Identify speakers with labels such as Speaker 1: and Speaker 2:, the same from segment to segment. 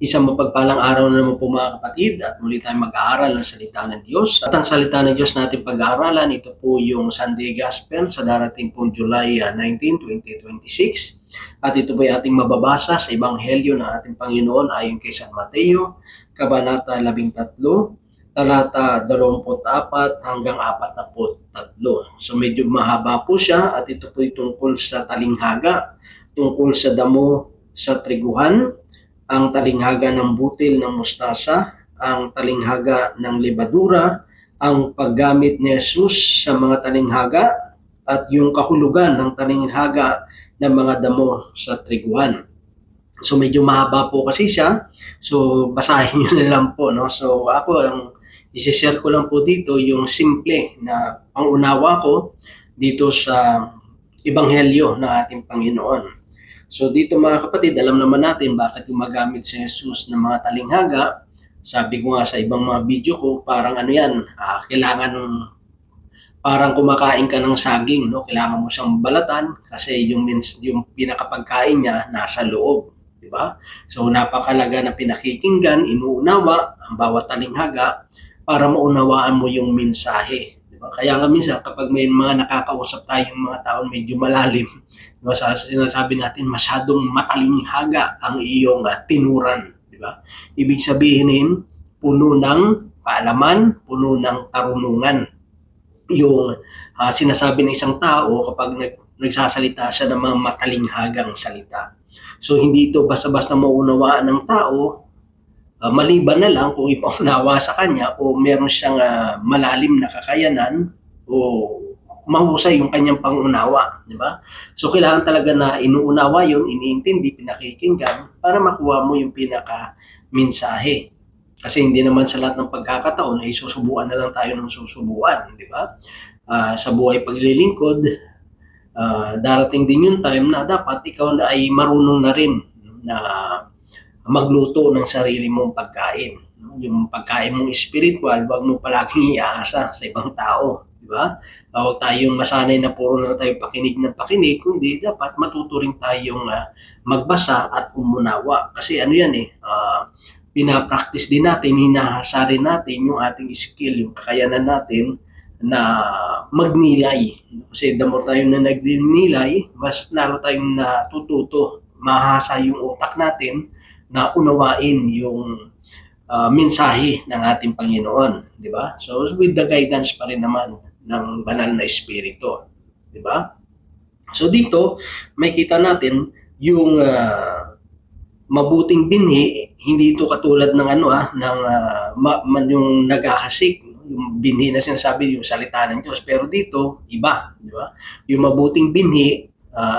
Speaker 1: Isang mapagpalang araw na naman po mga kapatid at muli tayong mag-aaral ng salita ng Diyos. At ang salita ng Diyos natin pag-aaralan, ito po yung Sunday Gospel sa darating pong July 19, 2026. At ito po ay ating mababasa sa Ebanghelyo ng ating Panginoon ayon kay San Mateo, Kabanata 13, talata 24 hanggang 43. So medyo mahaba po siya at ito po ay tungkol sa talinghaga, tungkol sa damo sa triguhan, ang talinghaga ng butil ng mustasa, ang talinghaga ng lebadura, ang paggamit ni Jesus sa mga talinghaga, at yung kahulugan ng talinghaga ng mga damo sa triguhan. So medyo mahaba po kasi siya. So basahin nyo na lang po. No? So ako, ang isi-share ko lang po dito yung simple na pangunawa ko dito sa Ebanghelyo ng ating Panginoon. So dito mga kapatid, alam naman natin bakit gumagamit si Jesus ng mga talinghaga. Sabi ko nga sa ibang mga video ko, parang ano yan, kailangan parang kumakain ka ng saging, no? Kailangan mo siyang balatan kasi yung pinakapagkain niya nasa loob, di ba? So napakalaga na pinakikinggan, inuunawa ang bawat talinghaga para maunawaan mo yung mensahe. Diba? Kaya nga minsan kapag may mga nakakausap tayong mga taon medyo malalim, diba, sinasabi natin masyadong matalinghaga ang iyong tinuran. Diba? Ibig sabihin, puno ng kaalaman, puno ng karunungan. Yung sinasabi ng isang tao kapag nagsasalita siya ng mga matalinghagang salita. So hindi ito basta-basta maunawaan ng tao, maliban na lang kung ipaunawa sa kanya o meron siyang malalim na kakayanan o mahusay yung kanyang pangunawa, di ba? So kailangan talaga na inuunawa yun, iniintindi, pinakikinggan para makuha mo yung pinaka-mensahe. Kasi hindi naman sa lahat ng pagkakataon ay susubuan na lang tayo ng susubuan, di ba? Sa buhay paglilingkod, darating din yung time na dapat ikaw na ay marunong na rin na magluto ng sarili mong pagkain. Yung pagkain mong spiritual, wag mo palaging iaasa sa ibang tao. Di ba? Huwag tayong masanay na puro na tayo pakinig ng pakinig, kundi dapat matuto rin tayong magbasa at umunawa. Kasi ano yan pinapractice din natin, hinahasa rin natin yung ating skill, yung kakayanan natin na magnilay. Kasi the more tayo na nagninilay, mas lalo tayong natututo, mahasa yung utak natin na unawain yung mensahe ng ating Panginoon, di ba? So with the guidance pa rin naman ng banal na espiritu, di ba? So dito may kita natin yung mabuting binhi, hindi ito katulad ng yung naghahasik, yung binhi na sinasabi yung salita ng Diyos, pero dito iba, di ba? Yung mabuting binhi,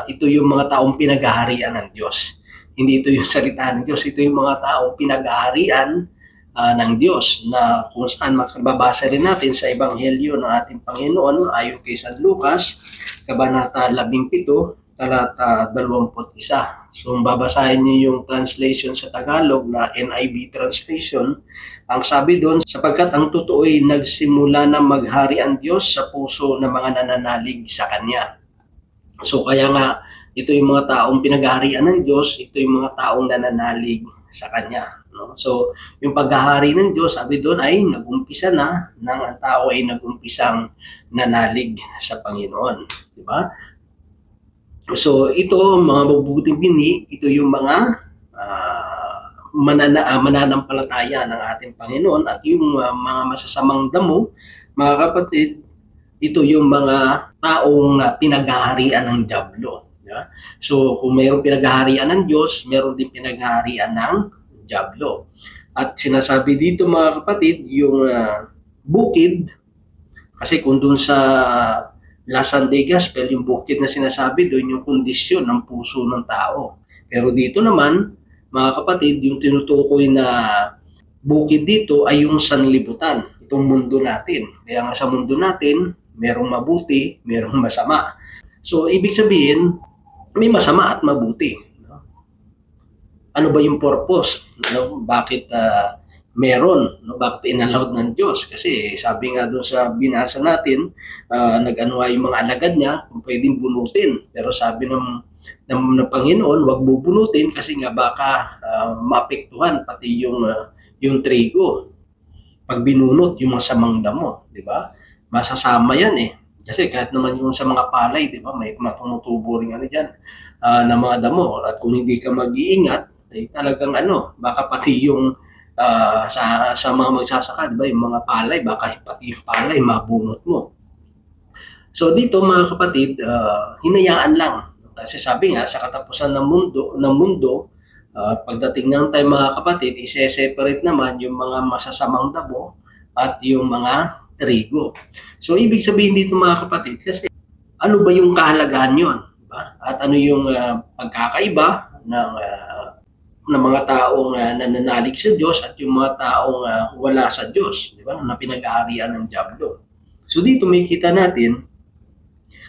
Speaker 1: ito yung mga taong pinaghaharian ng Diyos. Hindi ito yung salita ng Diyos, ito yung mga taong pinag-aarian ng Diyos na kung saan makababasa rin natin sa Ebanghelyo ng ating Panginoon ayon kay San Lucas, Kabanata 17, talata 21. So babasahin niyo yung translation sa Tagalog na NIV translation. Ang sabi doon, sapagkat ang totoo'y nagsimula na maghari ang Diyos sa puso ng mga nananalig sa Kanya. So kaya nga, ito yung mga taong pinaghaharian ng Diyos, ito yung mga taong nananalig sa Kanya. No? So, yung paghahari ng Diyos, sabi doon ay nag-umpisa na nang ang tao ay nag-umpisang nanalig sa Panginoon. Di ba? So, ito, mga mabubuting binhi, ito yung mga mananampalataya ng ating Panginoon at yung mga masasamang damo, mga kapatid, ito yung mga taong pinaghaharian ng dyablo. Yeah? So kung mayroong pinaghaharian ng Diyos, mayroon din pinaghaharian ng dyablo. At sinasabi dito mga kapatid, yung bukid, kasi kung doon sa Last Sunday Gospel, yung bukid na sinasabi doon, yung kondisyon ng puso ng tao. Pero dito naman, mga kapatid, yung tinutukoy na bukid dito ay yung sanlibutan, itong mundo natin. Kaya nga sa mundo natin, merong mabuti, merong masama. So ibig sabihin, may masama at mabuti. No? Ano ba yung purpose? No? Bakit meron? No? Bakit inallowed ng Diyos? Kasi sabi nga doon sa binasa natin, nag-ano yung mga alagad niya, kung pwedeng bunutin. Pero sabi ng ng Panginoon, huwag bubunutin kasi nga baka maapektuhan pati yung trigo. Pag binunot yung masamang damo, di ba? Masasama yan eh. Kasi kahit naman yung sa mga palay, di ba, may tumutubo rin ano dyan na mga damo. At kung hindi ka mag-iingat, eh, talagang baka pati yung sa mga magsasaka, di ba, yung mga palay, baka pati yung palay mabunot mo. So dito mga kapatid, hinayaan lang. Kasi sabi nga, sa katapusan ng mundo, pagdating ng time mga kapatid, ise-separate naman yung mga masasamang damo at yung mga trigo. So ibig sabihin dito mga kapatid, kasi ano ba yung kahalagahan yon, diba? At ano yung pagkakaiba ng mga taong nananalig sa Diyos at yung mga taong wala sa Diyos, diba? Na pinag-aarian ng diablo. So dito may kita natin,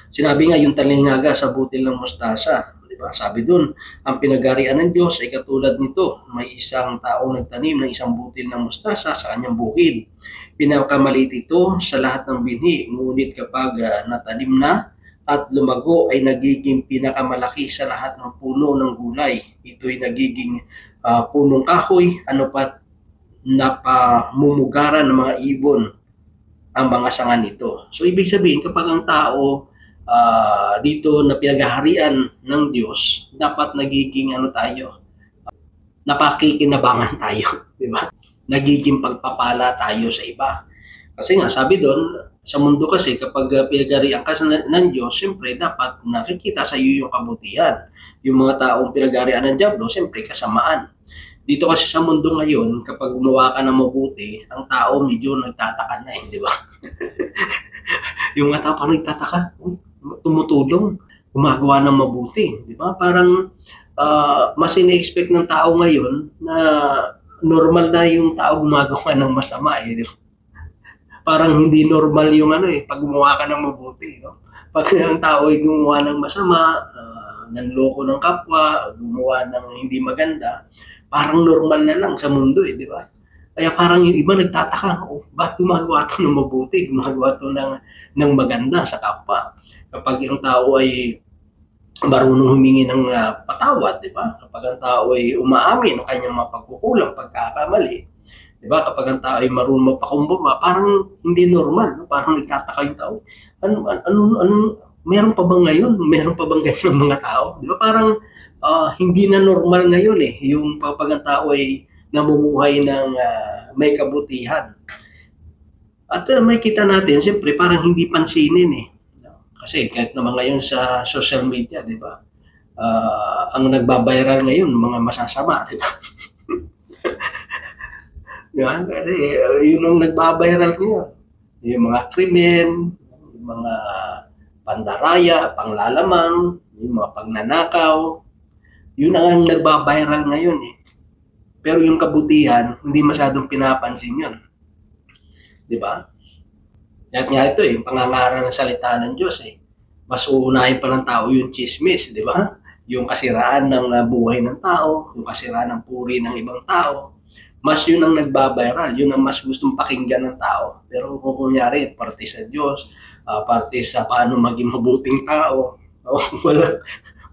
Speaker 1: sinabi nga yung talingaga sa butil ng mustasa. Diba? Sabi dun, ang pinag-arian ng Diyos ay katulad nito. May isang taong nagtanim ng isang butil ng mustasa sa kanyang bukid. Pinakamaliit ito sa lahat ng binhi, ngunit kapag natanim na at lumago ay nagiging pinakamalaki sa lahat ng puno ng gulay. Ito'y nagiging punong kahoy, pat napamumugaran ng mga ibon ang mga sanga nito. So ibig sabihin, kapag ang tao dito na pinaghaharian ng Diyos, dapat nagiging tayo, napakikinabangan tayo, di ba? Nagiging pagpapala tayo sa iba. Kasi nga, sabi doon, sa mundo kasi, kapag pinaghaharian ka ng Diyos, siyempre, dapat nakikita sa iyo yung kabutihan. Yung mga taong pinaghaharian ng Diablo, siyempre, kasamaan. Dito kasi sa mundo ngayon, kapag gumawa ka ng mabuti, ang tao medyo nagtataka na di ba? Yung mga tao parang nagtataka, tumutulong, gumagawa ng mabuti, di ba? Parang mas ina-expect ng tao ngayon na normal na yung tao gumagawa ng masama di ba? Parang hindi normal yung pag gumawa ka ng mabuti, no? Pag ang tao ay gumawa ng masama, nanloko ng kapwa, gumawa ng hindi maganda, parang normal na lang sa mundo di ba? Kaya parang yung iba nagtataka, bakit gumagawa ito ng mabuti, gumagawa ito ng maganda sa kapwa. Kapag ang tao ay marunong humingi ng patawad, di ba? Kapag ang tao ay umaamin ng kanyang mga pagkukulang, pagkakamali, di ba? Kapag ang tao ay marunong magpakumbaba, parang hindi normal, no? Parang nagtataka yung tao. Meron pa bang ngayon? Meron pa bang ganyan mga tao? Di ba? Parang hindi na normal ngayon yung kapag ang tao ay namumuhay ng may kabutihan. At may kita natin, siyempre, parang hindi pansinin Kasi kahit naman ngayon sa social media, di ba? Ang nagbabiral ngayon, mga masasama, di ba? Yan, kasi yun ang nagbabiral ngayon. Yung mga krimen, yung mga pandaraya, panglalamang, yung mga pagnanakaw, yun ang nagbabiral ngayon Pero yung kabutihan, hindi masyadong pinapansin yun. Di ba? At nga ito yung pangangaral ng salita ng Diyos Mas uunahin pa ng tao yung chismis, di ba? Yung kasiraan ng buhay ng tao, yung kasiraan ng puri ng ibang tao. Mas yun ang nagbabiral, yun ang mas gustong pakinggan ng tao. Pero kung kunyari, parte sa Diyos, parte sa paano maging mabuting tao,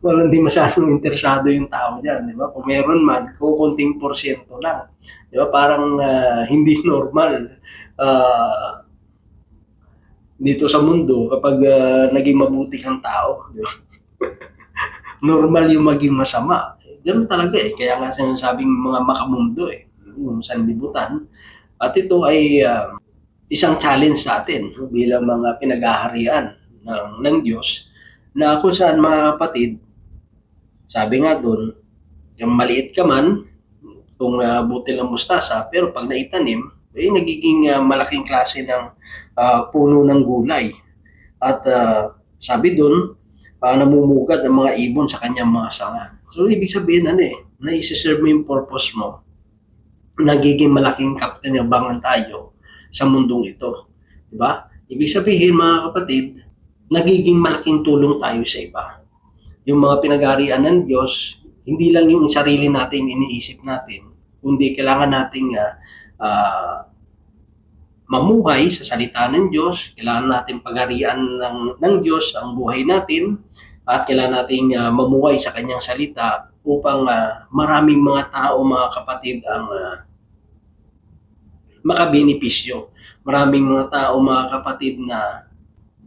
Speaker 1: walang di masyadong interesado yung tao dyan, di ba? Kung meron man, kukunting porsyento lang. Di ba? Parang hindi normal. Dito sa mundo, kapag naging mabuti kang tao, di ba? Normal yung maging masama. Ganun talaga Kaya nga sinasabing mga makamundo yung sanlibutan. At ito ay isang challenge sa atin bilang mga pinag-aharian ng Diyos na kung saan mga kapatid, sabi nga doon, yung maliit ka man, itong butil ng mustasa, pero pag naitanim, nagiging malaking klase ng puno ng gulay. At sabi doon, namumugad ang mga ibon sa kanyang mga sanga. So, ibig sabihin, na isi-serve mo yung purpose mo, nagiging malaking kapanabangan tayo sa mundong ito. Diba? Ibig sabihin, mga kapatid, nagiging malaking tulong tayo sa iba. Yung mga pinag-arian ng Diyos, hindi lang yung sarili natin iniisip natin, kundi kailangan nating mamuhay sa salita ng Diyos, kailangan natin pagharian ng Diyos ang buhay natin, At kailangan nating mamuhay sa kanyang salita upang maraming mga tao, mga kapatid, ang makabenepisyo. Maraming mga tao, mga kapatid, na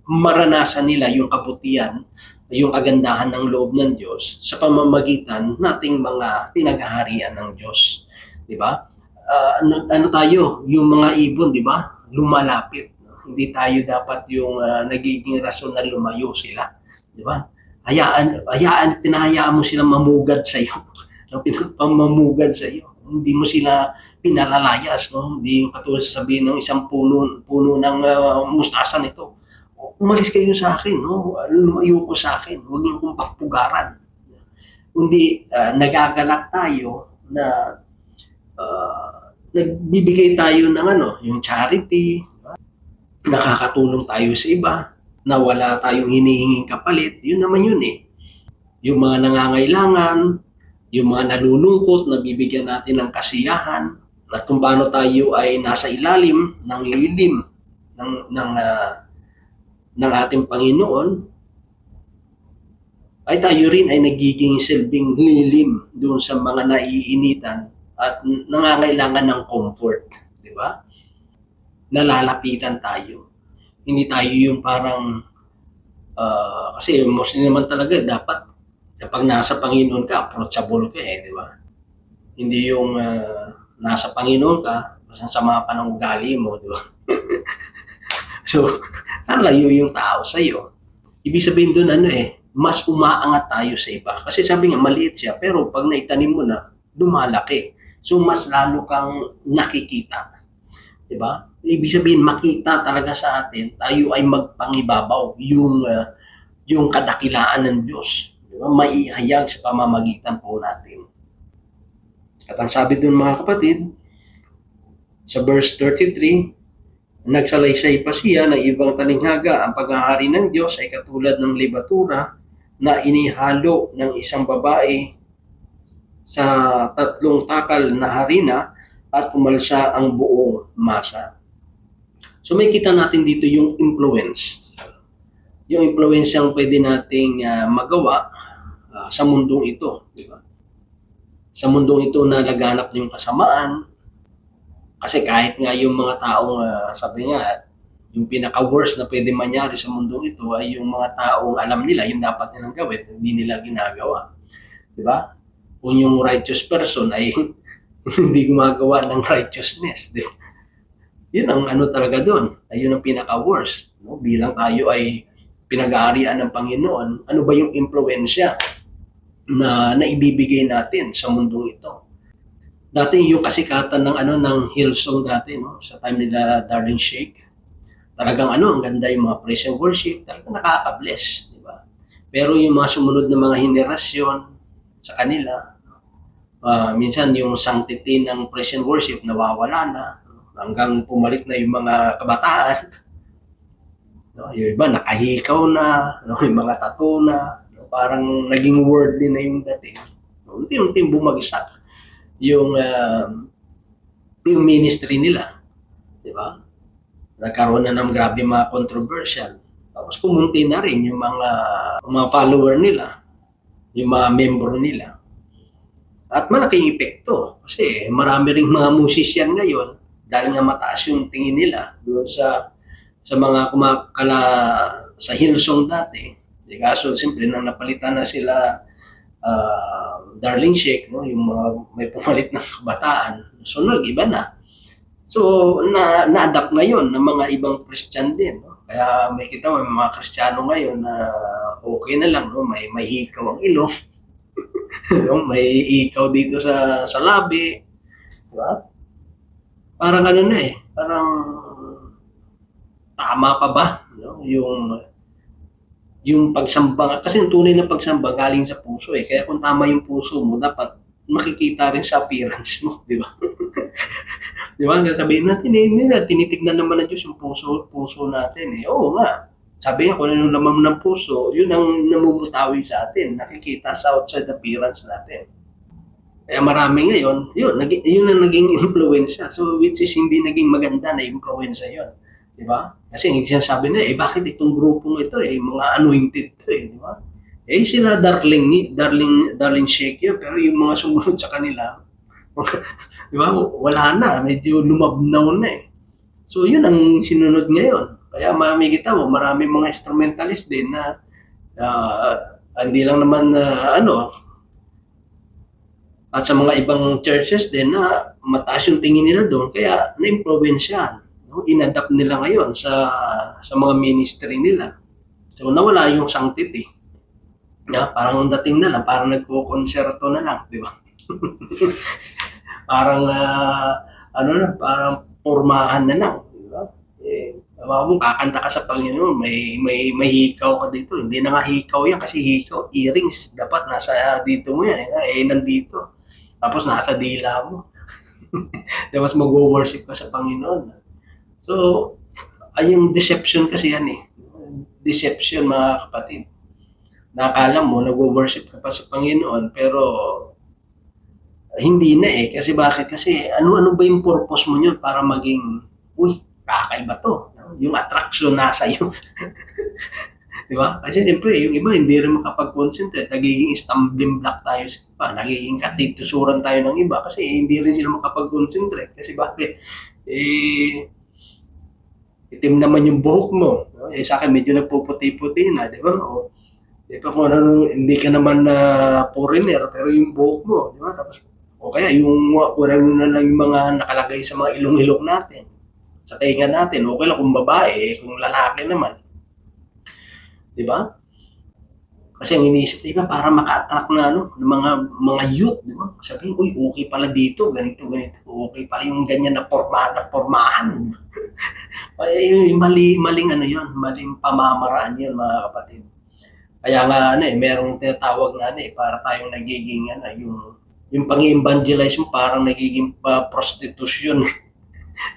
Speaker 1: maranasan nila yung kabutihan, yung kagandahan ng loob ng Diyos sa pamamagitan nating mga pinaghaharian ng Diyos. Di ba? Ano tayo, yung mga ibon, di ba? Lumalapit. Hindi tayo dapat yung nagiging rason na lumayo sila. Di ba? Pinahayaan mo silang mamugad sa iyo. Pamamugad sa iyo. Hindi mo sila pinalalayas, no? Hindi yung katulad sabihin ng isang puno ng mustasa nito. Umalis kayo sa akin, no? Lumayo ko sa akin. Huwag niyo kong pagpugaran. Kundi nagagalak tayo na nagbibigay tayo ng yung charity, nakakatulong tayo sa iba, na wala tayong hinihinging kapalit. Yun naman yun eh. Yung mga nangangailangan, yung mga nalulungkot, nabibigyan natin ng kasiyahan, at kung paano tayo ay nasa ilalim ng lilim ng ating Panginoon, ay tayo rin ay nagiging silbing lilim doon sa mga naiinitan at nangangailangan ng comfort, di ba? Nalalapitan tayo. Hindi tayo yung parang kasi mostly naman talaga dapat kapag nasa Panginoon ka, approachable ka di ba? Hindi yung nasa Panginoon ka, sama pa ng ugali mo, di ba? So, nalayo yung tao sa iyo. Ibig sabihin doon mas umaangat tayo sa iba. Kasi sabi nga, maliit siya, pero pag naitanim mo na, lumalaki. So, mas lalo kang nakikita. Diba? Ibig sabihin, makita talaga sa atin, tayo ay magpangibabaw yung kadakilaan ng Diyos. Diba? Maihayag sa pamamagitan po natin. At ang sabi doon, mga kapatid, sa verse 33, nagsalaysay pa siya ng ibang talinghaga. Ang paghahari ng Diyos ay katulad ng libatura na inihalo ng isang babae sa 3 takal na harina at umalsa ang buong masa. So may kita natin dito yung influence. Yung influence yung pwede nating magawa sa mundong ito. Diba? Sa mundong ito na laganap yung kasamaan. Kasi kahit nga yung mga taong, sabi nga, yung pinaka-worst na pwede mangyari sa mundong ito ay yung mga taong alam nila yung dapat nilang gawin, hindi nila ginagawa. Diba? Kung yung righteous person ay hindi gumagawa ng righteousness. Diba? Yun ang talaga doon. Ayun ang pinaka-worst. No? Bilang tayo ay pinag-aarian ng Panginoon, ano ba yung impluensya na naibibigay natin sa mundong ito? Dati yung kasikatan ng Hillsong dati, no, sa time nila Darling Shake, talagang ang ganda yung mga praise and worship, talagang nakaka-bless, di ba? Pero yung mga sumunod na mga henerasyon sa kanila, minsan yung sanctity ng praise and worship nawawala na, hanggang pumalit na yung mga kabataan. No, yung iba nakahikaw na, no, yung mga tattoo na, no, parang naging worldly na yung dati. No, unti-unti bumagsak yung ministry nila, di ba? Nagkaroon na ng grabe mga controversial. Tapos kumunti na rin yung mga follower nila, yung mga membro nila. At malaking epekto kasi marami ring mga musician ngayon dahil nga mataas yung tingin nila doon sa mga kumakala sa Hillsong dati. Di kaso siyempre nang napalitan na sila Darling Shake, no, yung mga may pumalit ng kabataan. So nag-iba na. So na-adapt ngayon ng mga ibang Christian din, no? Kaya may kita may mga Kristiyano ngayon na okay na lang, no, may hikaw ang ilong. No, may ikaw dito sa labi. Diba? Parang parang tama pa ba, no? Yung pagsamba, kasi yung tunay na pagsamba galing sa puso Kaya kung tama yung puso mo, dapat makikita rin sa appearance mo, di ba? Di ba? Sabihin natin, tinitignan naman ng Diyos yung puso natin Oo nga. Sabi nga, kung ano naman ng puso, yun ang namumutawi sa atin. Nakikita sa outside appearance natin. Kaya marami ngayon, yun ang naging influensya. So, which is hindi naging maganda na influensya yun. Di ba? Kasi sinasabi nila, bakit itong grupong ito mga anointed to di ba? Sila Darling Shake yun, pero yung mga sumunod sa kanila, di ba, wala na, medyo lumabnaw na eh. So yun ang sinunod ngayon. Kaya makikita mo, maraming mga instrumentalist din na hindi lang naman at sa mga ibang churches din na mataas yung tingin nila doon, kaya na-impluwensyahan. No? Inadapt nila ngayon sa mga ministry nila. So nawala yung sanctity. Parang dating na lang, parang nagko-konserto na lang, di ba? Parang parang pormahan na lang, di ba? Mo kakanta ka sa Panginoon, may hikaw ka dito. Hindi na nga hikaw yan kasi hikaw, earrings, dapat nasa dito mo yan, nandito. Tapos nasa dila mo. Tapos mag-worship ka sa Panginoon. So, yung deception kasi yan eh. Deception mga kapatid. Nakala mo, nag-worship ka pa sa Panginoon, pero hindi na eh. Kasi bakit? Kasi ano ba yung purpose mo nyo para maging, kakaiba to. Yung attraction nasa iyo. Di ba? Kasi siyempre, yung iba hindi rin makapag-concentrate. Nagiging stumbling block tayo sa iba. Nagiging katitusuran tayo ng iba kasi hindi rin sila makapag-concentrate. Kasi bakit? Itim naman yung buhok mo. Sa akin, medyo nagpuputi-puti na, di ba? Di ba kung ano, hindi ka naman na foreigner, pero yung buhok mo, di ba? Tapos, o kaya yung kurang na lang yung mga nakalagay sa mga ilong-ilong natin, sa tenga natin, okay lang kung babae, kung lalaki naman. Di ba? Kasi ang iniisip, di ba, para maka-attract na ng mga youth, di ba? Sabihin, okay pala dito, ganito. Okay pala yung ganyan na pormahan. yung maling maling pamamaraan yun, mga kapatid. Kaya nga merong tinatawag na para tayong nagiging yung pang-evangelize mo parang nagiging prostitution.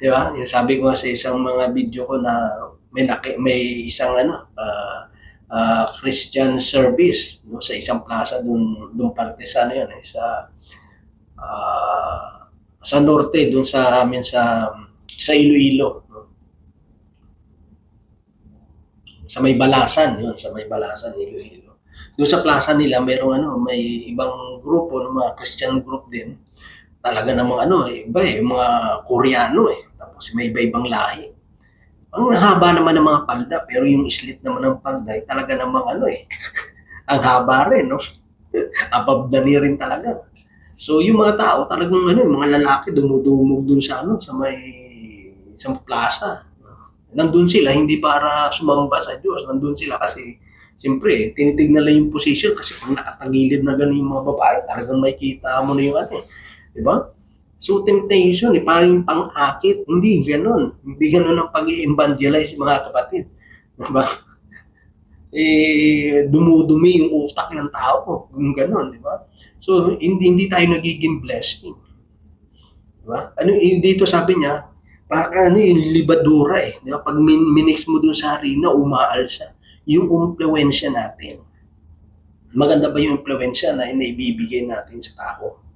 Speaker 1: Di ba? Yung sabi ko nga sa isang mga video ko na may isang Christian service sa isang plaza doon parte sa sa norte doon sa amin sa Iloilo, sa Maybalasan Iloilo. Doon sa plaza nila merong may ibang grupo ng mga Christian group din, talaga namang iba mga Koreano tapos may iba-ibang lahi. Ang haba naman ng mga palda, pero yung slit naman ng palda ay talaga namang ang haba rin, no? Above the knee rin talaga. So yung mga tao talagang yung mga lalaki dumudumog dun sa sa may isang plaza. Nandun sila hindi para sumamba sa Diyos, nandun sila kasi siyempre tinitignan lang yung position kasi kung nakatagilid na gano'n yung mga babae, talagang makikita mo na yung di ba? So, temptation, parang yung pang-akit. Hindi ganun. Hindi ganun ang pag-i-evangelize, mga kapatid. Diba? Dumudumi yung utak ng tao. Yung ganun, di ba? So, hindi tayo nagiging blessing. Diba? Dito sabi niya, parang yung libadura Di ba? Pag minix mo dun sa harina, umaalsa. Yung influensya natin. Maganda ba yung influensya na inaibibigay natin sa tao?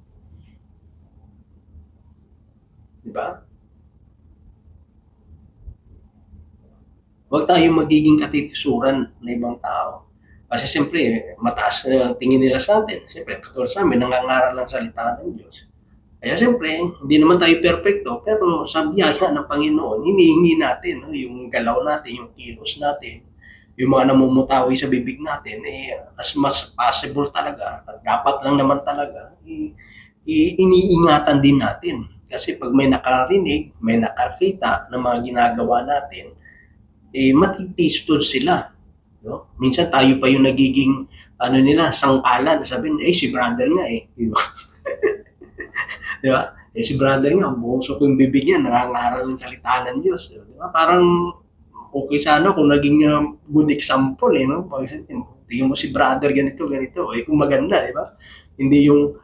Speaker 1: Diba? Huwag tayong magiging katitisuran ng ibang tao. Kasi siyempre, mataas na tingin nila sa atin. Siyempre, katulad sa amin, nangangaral ng salita ng Diyos. Kaya siyempre, hindi naman tayo perfecto, pero sa biyaya ng Panginoon, hinihingi natin yung galaw natin, yung kilos natin, yung mga namumutawi sa bibig natin, as much possible talaga, at dapat lang naman talaga, iniingatan din natin. Kasi pag may nakarinig, may nakakita ng mga ginagawa natin, matitistod sila. No? Minsan tayo pa yung nagiging nila, sangkalan. Sabihin, si brother nga Di ba? Di ba? Si brother nga, buhosok yung bibig niya, nangangaral ng salita ng Diyos. Di ba? Parang okay sana kung naging good example. No? Tingin mo si brother ganito. Kung maganda, di ba? Hindi yung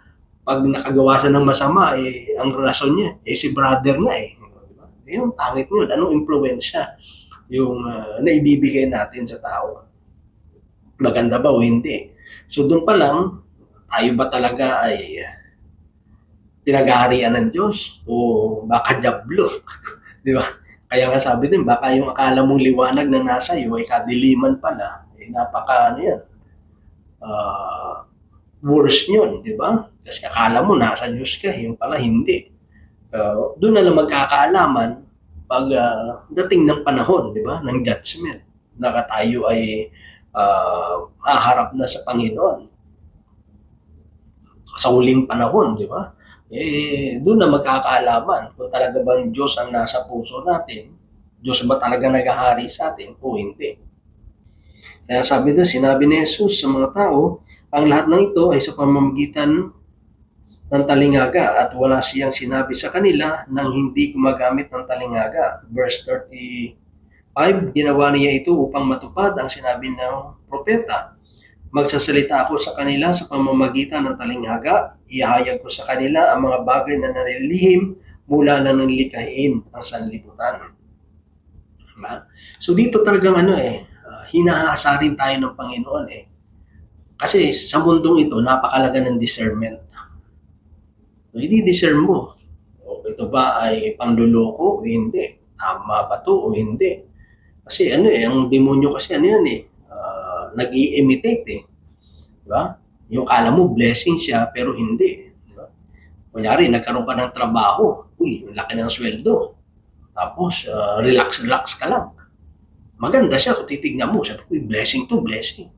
Speaker 1: pag nakagawa siya ng masama, ang rason niya, si brother nga Diba? Yung pangit yun. Anong impluensya yung naibibigay natin sa tao? Maganda ba o hindi? So doon pa lang, tayo ba talaga ay pinag-aarian ng Diyos? O baka diablo? Di ba? Kaya nga sabi din, baka yung akala mong liwanag na nasa iyo ay kadiliman pala. Napaka yan. worse yun, di ba? Kasi akala mo nasa Diyos ka, yung pala hindi. Doon na lang magkakaalaman pag dating ng panahon, di ba? Ng judgment. Na tayo ay haharap na sa Panginoon sa huling panahon, di ba? Doon na magkakaalaman kung talaga bang Diyos ang nasa puso natin, Diyos ba talaga naghahari sa atin o hindi. Kaya sabi doon, sinabi ni Jesus sa mga tao, ang lahat ng ito ay sa pamamagitan ng talingaga at wala siyang sinabi sa kanila nang hindi gumagamit ng talingaga. Verse 35, ginawa niya ito upang matupad ang sinabi ng propeta. Magsasalita ako sa kanila sa pamamagitan ng talinghaga, ihahayag ko sa kanila ang mga bagay na nalilihim mula na nilikhain ang sanlibutan. So dito talagang hinahasa rin tayo ng Panginoon Kasi sa mundong ito, napakalaga ng discernment. So, i-discern mo. Ito ba ay panluloko o hindi? Tama ba to o hindi? Kasi ang demonyo kasi nag-i-imitate Diba? Yung kala mo blessing siya pero hindi. Diba? Kunyari, nagkaroon ka ng trabaho. Uy, laki ng sweldo. Tapos, relax ka lang. Maganda siya kung titignan mo. Sabi, uy, blessing to, blessing.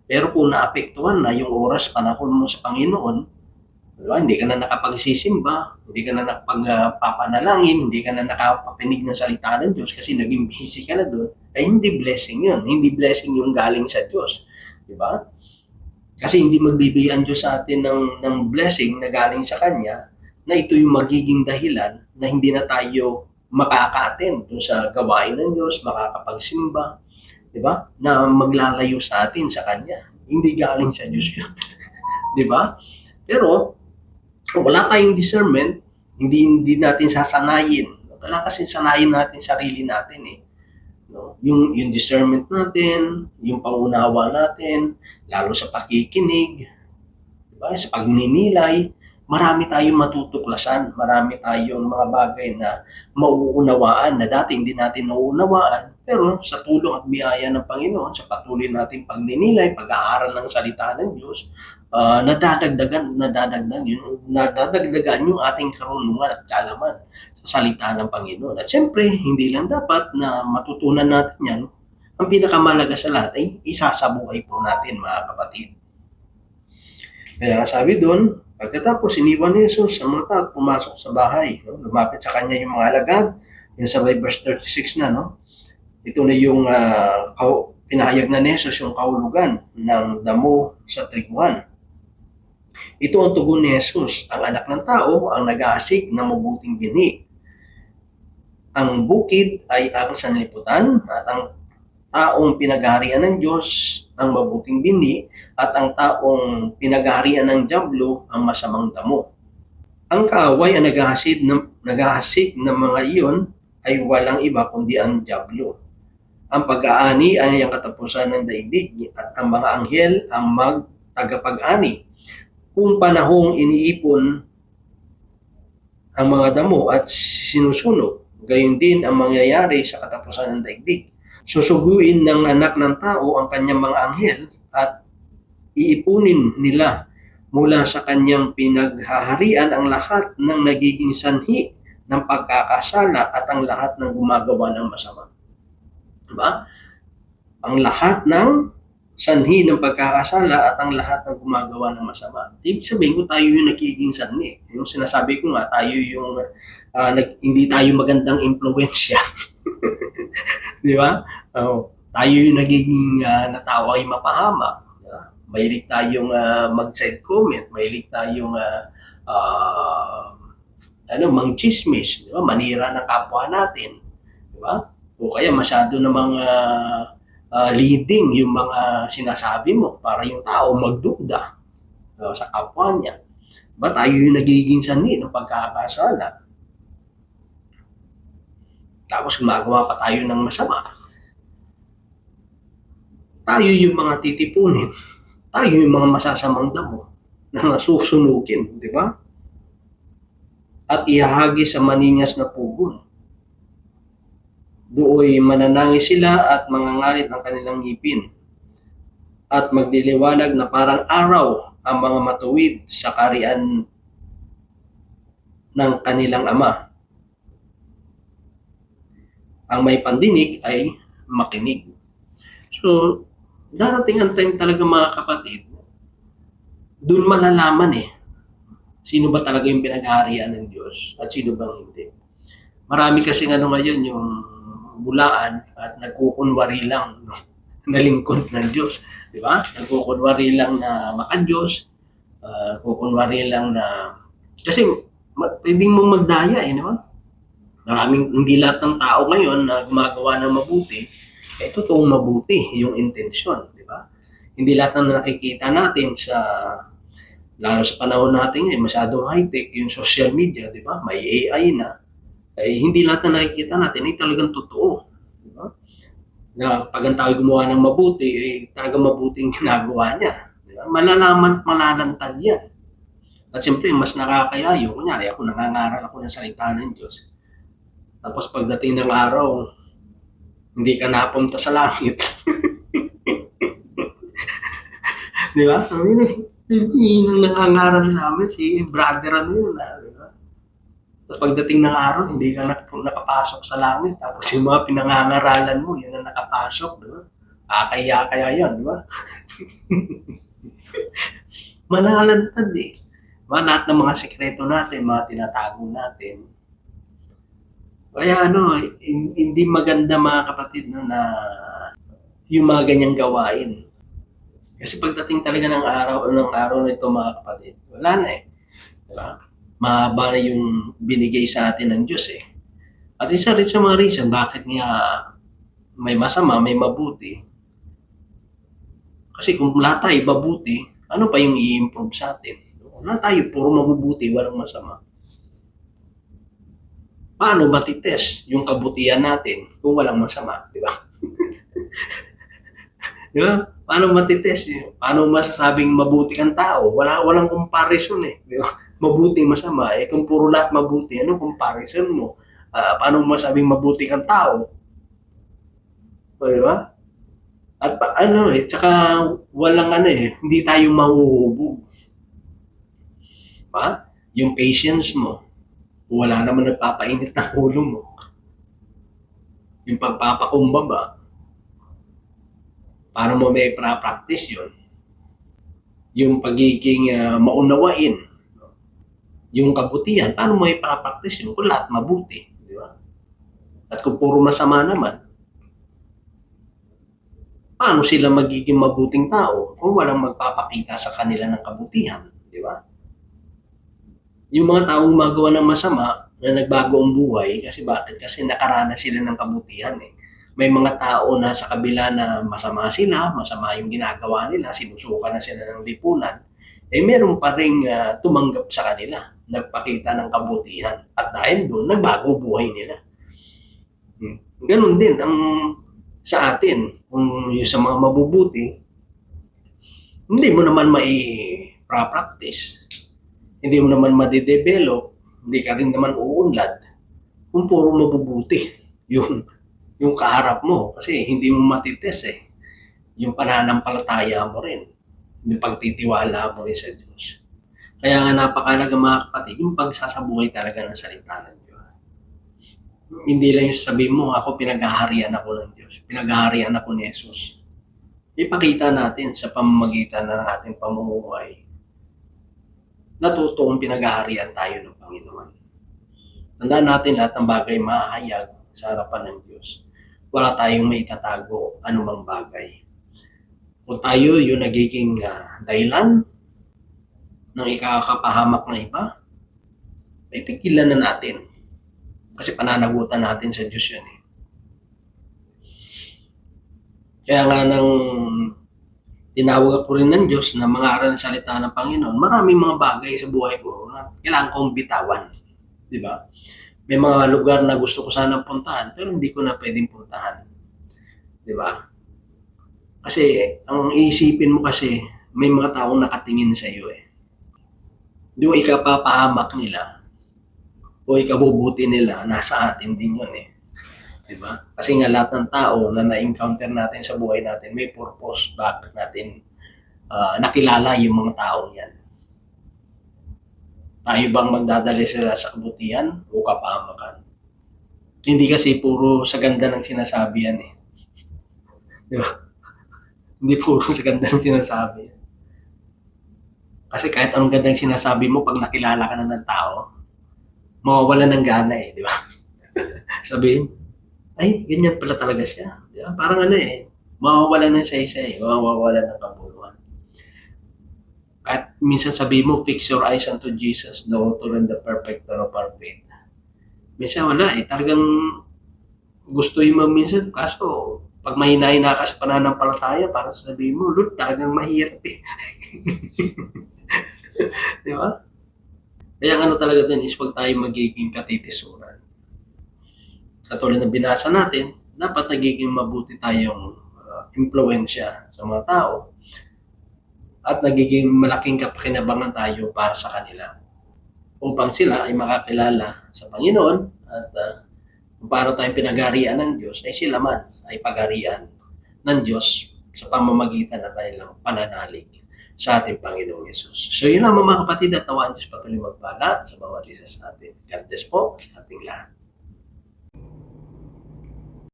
Speaker 1: Pero kung naapektuhan na yung oras, panahon mo sa Panginoon, diba? Hindi ka na nakapagsisimba, hindi ka na nakapagpapanalangin, hindi ka na nakapakinig ng salita ng Diyos kasi naging busy ka na doon, ay hindi blessing yun. Hindi blessing yung galing sa Diyos. Diba? Kasi hindi magbibigay ang Diyos sa atin ng blessing na galing sa Kanya na ito yung magiging dahilan na hindi na tayo makaka-attend dun sa gawain ng Diyos, makakapagsimba, di ba? Na maglalayo sa atin sa Kanya. Hindi galing sa Diyos yun. Di ba? Pero, wala tayong discernment, hindi natin sasanayin. Wala kasi sanayin natin sarili natin No? Yung discernment natin, yung pangunawa natin, lalo sa pakikinig, diba? Sa pagninilay, marami tayong matutuklasan, marami tayong mga bagay na mauunawaan na dati hindi natin nauunawaan, pero sa tulong at biyaya ng Panginoon, sa patuloy nating pagninilay, pag-aaral ng salita ng Diyos, nadadagdagan yung ating karunungan at kaalaman sa salita ng Panginoon. At siyempre, hindi lang dapat na matutunan natin yan, ang pinakamalaga sa lahat ay isasabuhay po natin, mga kapatid. Kaya sabi doon, pagkatapos iniwan ni Jesus sa mga tao at pumasok sa bahay. Lumapit sa kanya yung mga alagad, yung sa verse 36 na, ito na yung pinahayag na ni Jesus yung kahulugan ng damo sa triguan. Ito ang tugon ni Jesus, ang anak ng tao ang nag-aasik ng mabuting binhi. Ang bukid ay ang sanlibutan at ang taong pinaghaharian ng Diyos ang mabuting binhi at ang taong pinaghaharian ng dyablo ang masamang damo. Ang kaaway ang naghahasik ng mga iyon ay walang iba kundi ang dyablo. Ang pag-aani ay ang katapusan ng daigdig at ang mga anghel ang magtagapag-ani. Kung panahong iniipon ang mga damo at sinusunog, gayon din ang mangyayari sa katapusan ng daigdig. Susuguin ng anak ng tao ang kanyang mga anghel at iipunin nila mula sa kanyang pinaghaharian ang lahat ng nagiging sanhi ng pagkakasala at ang lahat ng gumagawa ng masama. Diba? Ang lahat ng sanhi ng pagkakasala at ang lahat ng gumagawa ng masama. Ibig sabihin kung tayo yung nagiging sanhi. Yung sinasabi ko nga, tayo yung hindi tayo magandang impluensya. Di ba? Tayo yung nagiging na tao ay mapahamak. Mahilig tayong mag-side comment, mahilig tayong mang-chismis, di ba? Manira ng kapwa natin. Di ba? O kaya masyado namang leading yung mga sinasabi mo para yung tao magduda sa kapwa niya. Ba tayo yung nagiging sanhi ng pagkakasala? Tapos gumagawa pa tayo ng masama. Tayo yung mga titipunin. Tayo yung mga masasamang damo na nasusunugin, di ba? At ihahagi sa maningas na pugon. Dooy mananangis sila at mangangalit ang kanilang ngipin. at magliliwanag na parang araw ang mga matuwid sa kaharian ng kanilang Ama. Ang may pandinig ay makinig. So, darating ang time talaga mga kapatid, doon malalaman sino ba talaga yung pinag-aarian ng Diyos at sino bang hindi. Marami kasi ngayon yung bulaan at nagkukunwari lang na lingkod ng Diyos. Di ba? Nagkukunwari lang na maka-Diyos, kukunwari lang na... Kasi pwedeng mong magdaya di ba? Maraming, hindi lahat ng tao ngayon na gumagawa ng mabuti, totoong mabuti yung intensyon, di ba? Hindi lahat ng nakikita natin lalo sa panahon natin masyadong high-tech, yung social media, di ba? May AI na. Hindi lahat na nakikita natin ay talagang totoo. Di ba? Na pag ang tao gumawa ng mabuti, talagang mabuting ginagawa niya. Di ba? Malalaman at malalantad yan. At siyempre, mas nakakayayo. Kunyari, ako nangangaral ako ng salita ng Diyos. Tapos pagdating ng araw, hindi ka napunta sa langit. Di ba? Hindi nang nangangaral sa amin, si brother yun. Di ba? Tapos pagdating ng araw, hindi ka nakapasok sa langit. Tapos yung mga pinangangaralan mo, yun ang nakapasok. Di ba? Kaya yan, di ba? Malalantad lahat ng mga sekreto natin, mga tinatago natin. Kaya hindi maganda mga kapatid na yung mga ganyang gawain. Kasi pagdating talaga ng araw na ito mga kapatid, wala na Diba? Mahaba na yung binigay sa atin ng Diyos At isa rin sa mga reason bakit nga may masama, may mabuti. Kasi kung lahat tayo mabuti, ano pa yung i-improve sa atin? Wala tayo, puro mabubuti, walang masama. Paano matitest yung kabutihan natin kung walang masama? Di ba? Di ba? Paano matitest? Paano masasabing mabuti kang tao? Walang comparison Di ba? Mabuti, masama. Kung puro lahat mabuti, ano comparison mo? Paano masabing mabuti kang tao? O, di ba? At tsaka walang hindi tayo mahuhubog. Diba? Yung patience mo, wala naman nagpapainit ng ulo mo. Yung pagpapakumbaba, paano mo may pra-practice yun? Yung pagiging maunawain, yung kabutihan, paano mo may pra-practice yun? Kung lahat mabuti, di ba? At kung puro masama naman, paano sila magiging mabuting tao kung walang magpapakita sa kanila ng kabutihan, di ba? Yung mga taong magawa ng masama na nagbago ang buhay, kasi bakit? Kasi nakaranas sila ng kabutihan May mga tao na sa kabila na masama yung ginagawa nila, sinusuka na sila ng lipunan, meron pa rin tumanggap sa kanila, nagpakita ng kabutihan. At dahil doon, nagbago buhay nila. Ganon din ang sa atin, kung yung sa mga mabubuti, hindi mo naman mai-practice. Hindi mo naman madidevelop, hindi ka rin naman uunlad kung puro mabubuti yung kaharap mo. Kasi hindi mo matitest yung pananampalataya mo rin, yung pagtitiwala mo rin sa Diyos. Kaya nga napakalaga mga kapatid, yung pagsasabuhay talaga ng salita ng Diyos. Hindi lang yung sabihin mo, ako pinag-aharian ako ng Diyos, pinag-aharian ako ni Jesus. Ipakita natin sa pamamagitan ng ating pamumuhay na totoong pinag-aharian tayo ng Panginoon. Tandaan natin lahat ng bagay mahahayag sa harapan ng Diyos. Wala tayong may itatago anumang bagay. Kung tayo yung nagiging dahilan ng ikakapahamak ng iba, ay tigilan na natin. Kasi pananagutan natin sa Diyos yun Kaya nga nang tinawag ako rin ng Diyos na mga aral ng salita ng Panginoon, maraming mga bagay sa buhay ko na kailangan kong bitawan. Di ba? May mga lugar na gusto ko sanang puntahan, pero hindi ko na pwedeng puntahan. Di ba? Kasi, ang iisipin mo kasi, may mga taong nakatingin sa iyo Yung ikapapahamak nila, o ikabubuti nila, nasa atin din yun Diba? Kasi nga lahat ng tao na na-encounter natin sa buhay natin, may purpose bakit natin nakilala yung mga tao yan. Tayo bang magdadali sila sa kabutihan o kapahamakan? Hindi kasi puro sa ganda ng sinasabi yan eh. Di ba? Hindi puro sa ganda ng sinasabi. Kasi kahit anong ganda ng sinasabi mo, pag nakilala ka na ng tao, mawawala ng gana eh, di ba? Sabihin, ay, ganyan pala talaga siya. Di ba? Parang ano eh, mawawala ng isa-isa eh, mawawala ng kabuluhan. At minsan sabi mo, fix your eyes unto Jesus, the author and the perfecter of our faith. Minsan wala eh, talagang gustuin mo minsan, kaso pag mahina-hina ka sa pananampalataya, parang sabihin mo, Lord, talagang mahirap eh. Di ba? Kaya ang ano talaga din is wag tayo magiging katitisuran. Katulad ng binasa natin, dapat nagiging mabuti tayong impluensya sa mga tao at nagiging malaking kapakinabangan tayo para sa kanila upang sila ay makakilala sa Panginoon at kung paano tayong pinag-arian ng Diyos ay sila man ay pag-arian ng Diyos sa pamamagitan ng kanilang pananalig sa ating Panginoong Yesus. So yun lang mga kapatid at nawaan Diyos patuloy magpala sa bawat isa sa atin. God bless po sa ating lahat.